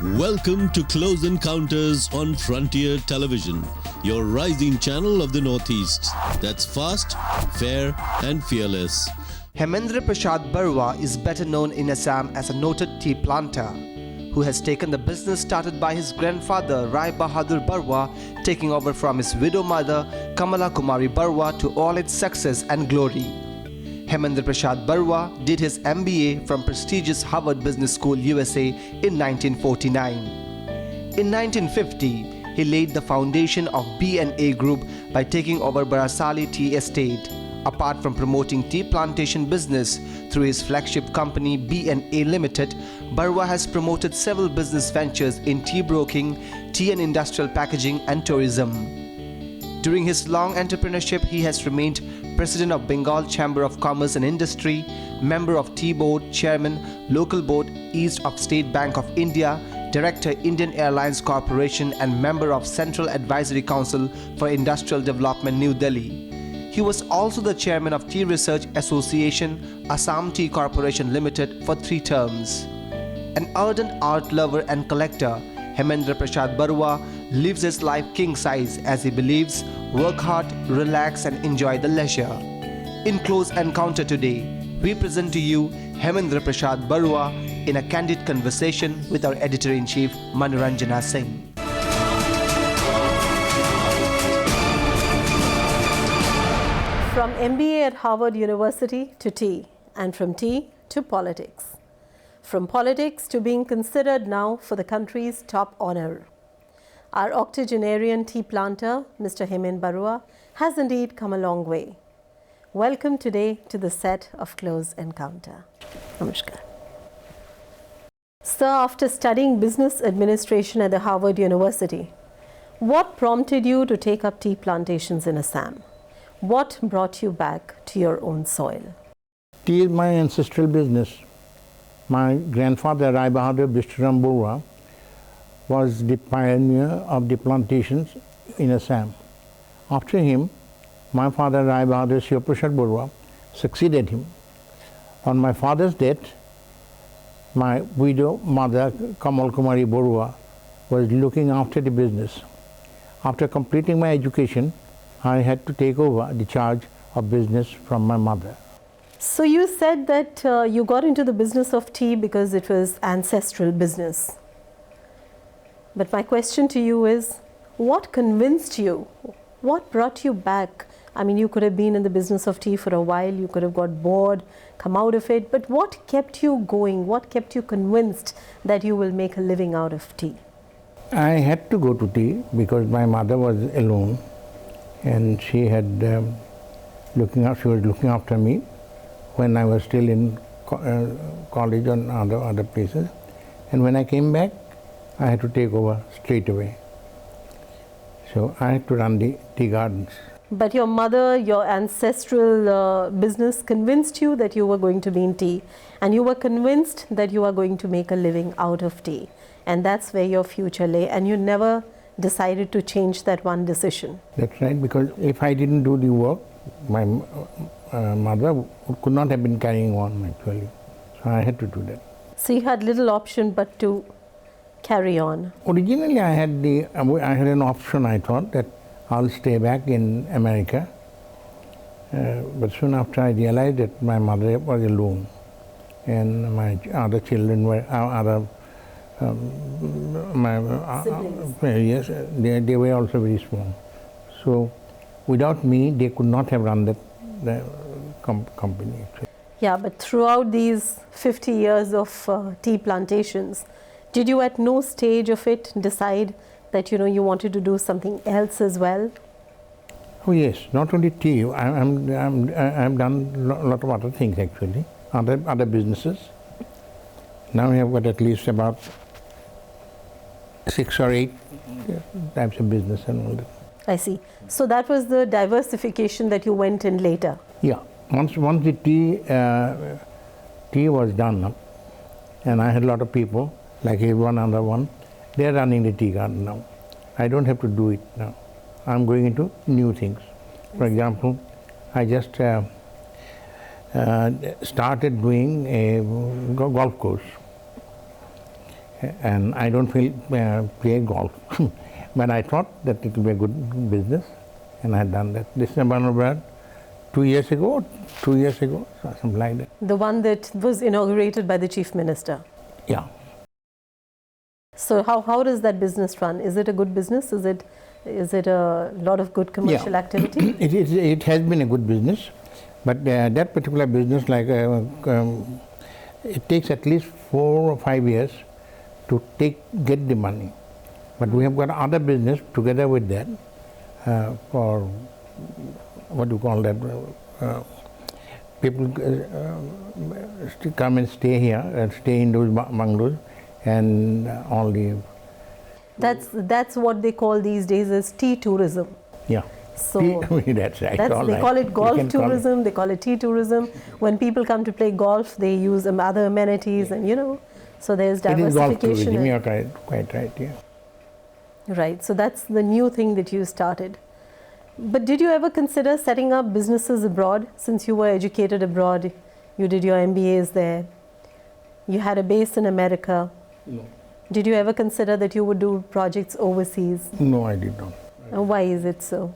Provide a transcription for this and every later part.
Welcome to Close Encounters on Frontier Television, your rising channel of the Northeast. That's fast, fair and fearless. HEMENDRA Prasad Barooah is better known in Assam as a noted tea planter who has taken the business started by his grandfather Rai Bahadur Barooah, taking over from his widow mother Kamala Kumari Barooah to all its success and glory. HEMENDRA Prasad Barooah did his MBA from prestigious Harvard Business School, USA in 1949. In 1950, he laid the foundation of B&A Group by taking over Barasali Tea Estate. Apart from promoting tea plantation business through his flagship company B&A Limited, Barooah has promoted several business ventures in tea broking, tea and industrial packaging and tourism. During his long entrepreneurship, he has remained President of Bengal Chamber of Commerce and Industry, Member of Tea Board, Chairman, Local Board, East of State Bank of India, Director, Indian Airlines Corporation and Member of Central Advisory Council for Industrial Development, New Delhi. He was also the Chairman of Tea Research Association, Assam Tea Corporation Limited for 3 terms. An ardent art lover and collector, HEMENDRA Prasad Barooah lives his life king size as he believes, work hard, relax and enjoy the leisure. In Close Encounter today, we present to you HEMENDRA Prasad Barooah in a candid conversation with our Editor-in-Chief Manoranjana Singh. From MBA at Harvard University to tea, and from tea to politics. From politics to being considered now for the country's top honor. Our octogenarian tea planter, Mr. HEMENDRA Barooah, has indeed come a long way. Welcome today to the set of Close Encounter. Namaskar. Sir, after studying business administration at the Harvard University, what prompted you to take up tea plantations in Assam? What brought you back to your own soil? Tea is my ancestral business. My grandfather, Rai Bahadur Barooah, was the pioneer of the plantations in Assam. After him, my father, Rai Bahadur Prasad Barooah, succeeded him. On my father's death, my widow mother, Kamala Kumari Barooah, was looking after the business. After completing my education, I had to take over the charge of business from my mother. So you said that you got into the business of tea because it was ancestral business. But my question to you is, what convinced you? What brought you back? I mean, you could have been in the business of tea for a while, you could have got bored, come out of it, but what kept you going? What kept you convinced that you will make a living out of tea? I had to go to tea because my mother was alone and she had she was looking after me when I was still in college and other places. And when I came back, I had to take over straight away. So I had to run the tea gardens. But your mother, your ancestral business convinced you that you were going to be in tea, and you were convinced that you are going to make a living out of tea. And that's where your future lay, and you never decided to change that one decision. That's right, because if I didn't do the work, my mother could not have been carrying on actually. So I had to do that. So you had little option but to carry on. Originally I had an option. I thought that I'll stay back in America. But soon after I realized that my mother was alone and my other children were yes, they were also very small. So without me, they could not have run the company. Yeah, but throughout these 50 years of tea plantations, did you at no stage of it decide that you wanted to do something else as well? Oh yes, not only tea. I've done a lot of other things actually, other businesses. Now we have got at least about 6 or 8 types of business and all that. I see. So that was the diversification that you went in later. Yeah. Once the tea was done, and I had a lot of people, like one other one, they are running the tea garden now. I don't have to do it now. I'm going into new things. For example, I just started doing a golf course. and I don't feel play golf. But I thought that it would be a good business, and I had done that. This is about 2 years ago, something like that. The one that was inaugurated by the Chief Minister. Yeah. So how does that business run? Is it a good business? Is it a lot of good commercial activity? It has been a good business, but that particular business, it takes at least 4 or 5 years to get the money. But we have got other business together with that for what do you call that? People come and stay here and stay in those bungalows and all the. That's what they call these days as tea tourism. Yeah. So that's right. they call it golf tourism. They call it tea tourism. When people come to play golf, they use other amenities, and so there's diversification. It is golf tourism. You're quite right. Yeah. Right. So that's the new thing that you started. But did you ever consider setting up businesses abroad? Since you were educated abroad, you did your MBAs there. You had a base in America. No. Did you ever consider that you would do projects overseas? No, I did not. And why is it so?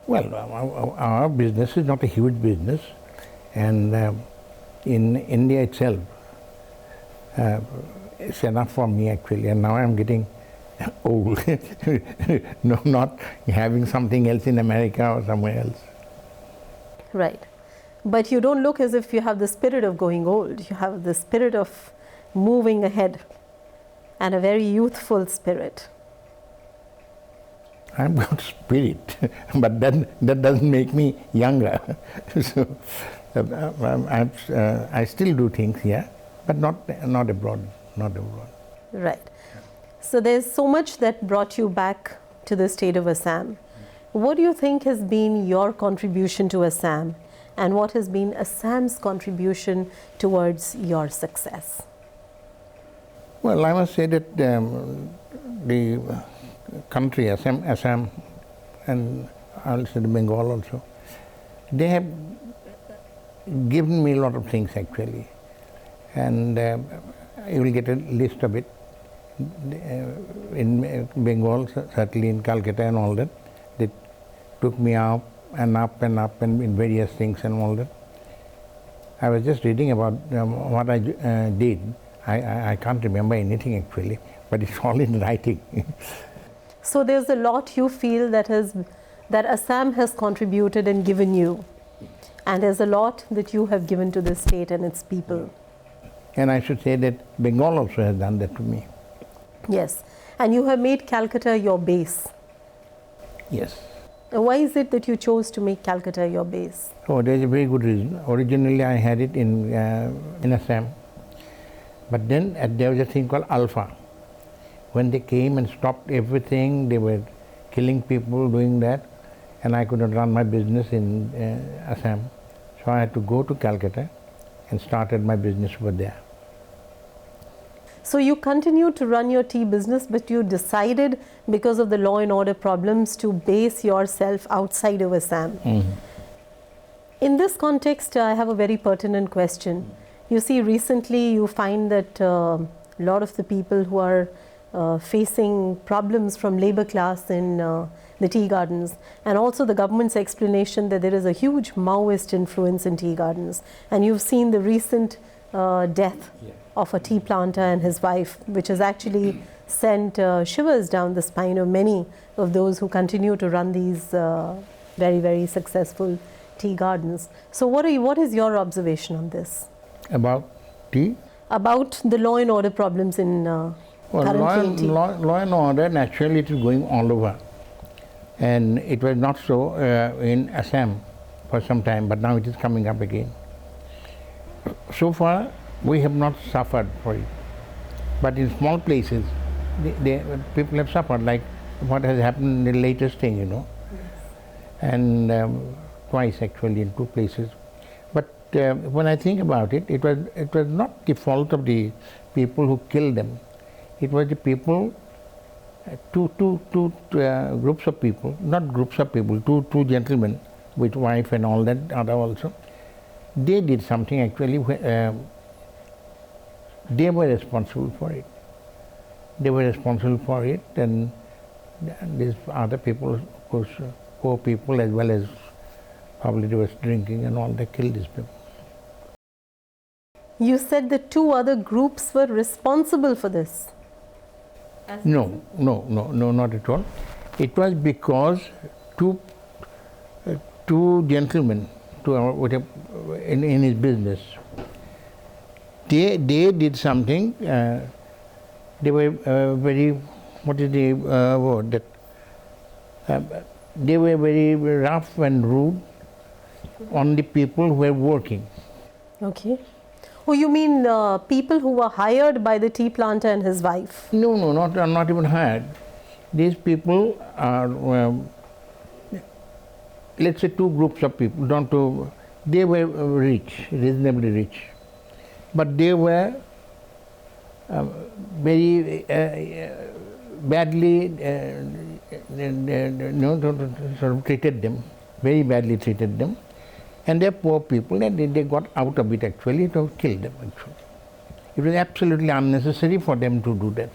Well, our business is not a huge business, and in India itself, it's enough for me actually. And now I'm getting old, no, not having something else in America or somewhere else. Right. But you don't look as if you have the spirit of going old. You have the spirit of moving ahead and a very youthful spirit. I've got spirit, but that doesn't make me younger. So I still do things here, but not abroad. Right. So there's so much that brought you back to the state of Assam. What do you think has been your contribution to Assam, and what has been Assam's contribution towards your success? Well, I must say that the country, Assam, and I'll say the Bengal also, they have given me a lot of things actually, and you will get a list of it. In Bengal, certainly in Calcutta and all that, they took me up and in various things and all that. I was just reading about what I did. I can't remember anything actually, but it's all in writing. So there's a lot you feel that Assam has contributed and given you, and there's a lot that you have given to the state and its people. And I should say that Bengal also has done that to me. Yes, and you have made Calcutta your base. Yes. Why is it that you chose to make Calcutta your base? Oh, there's a very good reason. Originally I had it in Assam, but then there was a thing called Alpha. When they came and stopped everything, they were killing people, doing that, and I could not run my business in Assam. So I had to go to Calcutta and started my business over there. So you continued to run your tea business, but you decided, because of the law and order problems, to base yourself outside of Assam. Mm-hmm. In this context, I have a very pertinent question. You see, recently you find that a lot of the people who are facing problems from labor class in the tea gardens, and also the government's explanation that there is a huge Maoist influence in tea gardens. And you've seen the recent death of a tea planter and his wife, which has actually sent shivers down the spine of many of those who continue to run these very, very successful tea gardens. So what is your observation on this? About tea? About the law and order problems in currently in tea. Law and order, naturally it is going all over. And it was not so in Assam for some time, but now it is coming up again. So far, we have not suffered for it. But in small places, people have suffered, like what has happened in the latest thing, you know. And twice actually in 2 places. But when I think about it, it was not the fault of the people who killed them. It was the people, two groups of people, not groups of people, two gentlemen with wife and all that other also. They did something actually, they were responsible for it. they were responsible for it, and these other people, of course, poor people as well as probably they was drinking and all, they killed these people. You said that 2 other groups were responsible for this. No, not at all. It was because two gentlemen in his business, they did something. They were very, what is the word, that they were very rough and rude on the people who were working. Okay. Oh, you mean people who were hired by the tea planter and his wife? No, not even hired. These people are, let's say 2 groups of people. They were rich, reasonably rich, but they were very badly sort of treated them, very badly treated them. And they're poor people, and they got out of it actually, to kill them actually. It was absolutely unnecessary for them to do that.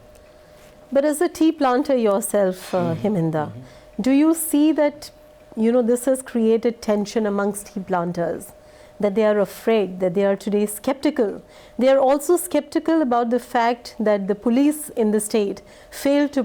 But as a tea planter yourself, Hemendra, do you see that, this has created tension amongst tea planters? That they are afraid, that they are today skeptical. They are also skeptical about the fact that the police in the state failed to